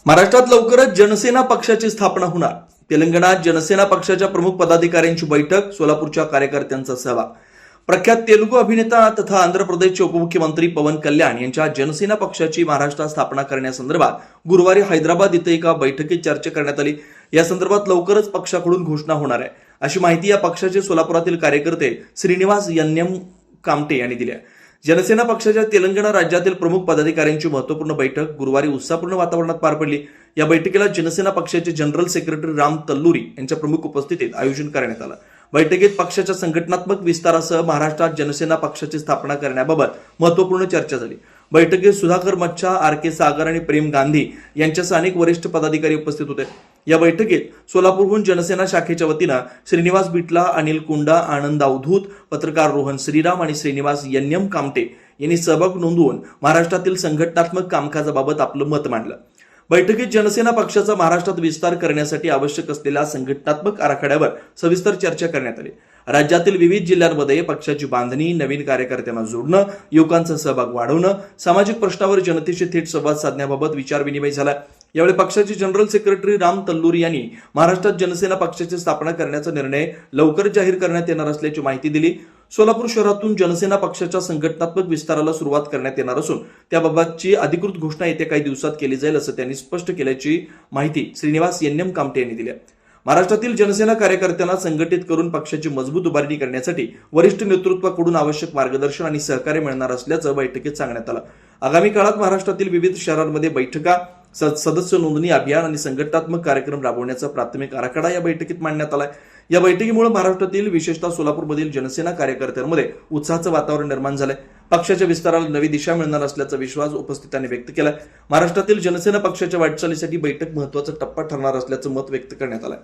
महाराष्ट्रात लवकरच जनसेना पक्षाची स्थापना होणार. तेलंगणात जनसेना पक्षाच्या प्रमुख पदाधिकाऱ्यांची बैठक, सोलापूरच्या कार्यकर्त्यांचा सहभाग. प्रख्यात तेलुगू अभिनेता तथा आंध्र प्रदेशचे उपमुख्यमंत्री पवन कल्याण यांच्या जनसेना पक्षाची महाराष्ट्रात स्थापना करण्यासंदर्भात गुरुवारी हैदराबाद इथे एका बैठकीत चर्चा करण्यात आली. या संदर्भात लवकरच पक्षाकडून घोषणा होणार आहे, अशी माहिती या पक्षाचे सोलापुरातील कार्यकर्ते श्रीनिवास यन्नम कामटे यांनी दिली आहे. जनसेना पक्षाच्या तेलंगणा राज्यातील प्रमुख पदाधिकाऱ्यांची महत्वपूर्ण बैठक गुरुवारी उत्साहपूर्ण वातावरणात पार पडली. या बैठकीला जनसेना पक्षाचे जनरल सेक्रेटरी राम तल्लुरी यांच्या प्रमुख उपस्थितीत आयोजन करण्यात आलं. बैठकीत पक्षाच्या संघटनात्मक विस्तारासह महाराष्ट्रात जनसेना पक्षाची स्थापना करण्याबाबत महत्वपूर्ण चर्चा झाली. बैठकीत सुधाकर मच्छा, आर के सागर आणि प्रेम गांधी यांच्यासह अनेक वरिष्ठ पदाधिकारी उपस्थित होते. या बैठकीत सोलापूरहून जनसेना शाखेच्या वतीनं श्रीनिवास बिटला, अनिल कुंडा, आनंद अवधूत, पत्रकार रोहन श्रीराम आणि श्रीनिवास यन्नम कामटे यांनी सहभाग नोंदवून महाराष्ट्रातील संघटनात्मक कामकाजाबाबत आपलं मत मांडलं. बैठकीत जनसेना पक्षाचा महाराष्ट्रात विस्तार करण्यासाठी आवश्यक असलेल्या संघटनात्मक आराखड्यावर सविस्तर चर्चा करण्यात आली. राज्यातील विविध जिल्ह्यांमध्ये पक्षाची बांधणी, नवीन कार्यकर्त्यांना जोडणं, युवकांचा सहभाग वाढवणं, सामाजिक प्रश्नावर जनतेशी थेट संवाद साधण्याबाबत विचारविनिमय झाला. यावेळी पक्षाचे जनरल सेक्रेटरी राम तल्लुरी यांनी महाराष्ट्रात जनसेना पक्षाची स्थापना करण्याचा निर्णय लवकर जाहीर करण्यात येणार असल्याची माहिती दिली. सोलापूर शहरातून जनसेना पक्षाच्या संघटनात्मक विस्ताराला सुरुवात करण्यात येणार असून त्याबाबतची अधिकृत घोषणा येत्या काही दिवसात केली जाईल, असं त्यांनी स्पष्ट केल्याची माहिती श्रीनिवास यन्नम कामटे यांनी दिली. महाराष्ट्रातील जनसेना कार्यकर्त्यांना संघटित करून पक्षाची मजबूत उभारणी करण्यासाठी वरिष्ठ नेतृत्वाकडून आवश्यक मार्गदर्शन आणि सहकार्य मिळणार असल्याचं बैठकीत सांगण्यात आलं. आगामी काळात महाराष्ट्रातील विविध शहरांमध्ये बैठका, सदस्य नोंदणी अभियान आणि संघटनात्मक कार्यक्रम राबवण्याचा प्राथमिक आराखडा या बैठकीत मांडण्यात आलाय. या बैठकीमुळे महाराष्ट्रातील, विशेषतः सोलापूरमधील जनसेना कार्यकर्त्यांमध्ये उत्साहाचं वातावरण निर्माण झालंय. पक्षाच्या विस्ताराला नवी दिशा मिळणार असल्याचा विश्वास उपस्थितांनी व्यक्त केलाय. महाराष्ट्रातील जनसेना पक्षाच्या वाटचालीसाठी बैठक महत्वाचा टप्पा ठरणार असल्याचं मत व्यक्त करण्यात आलंय.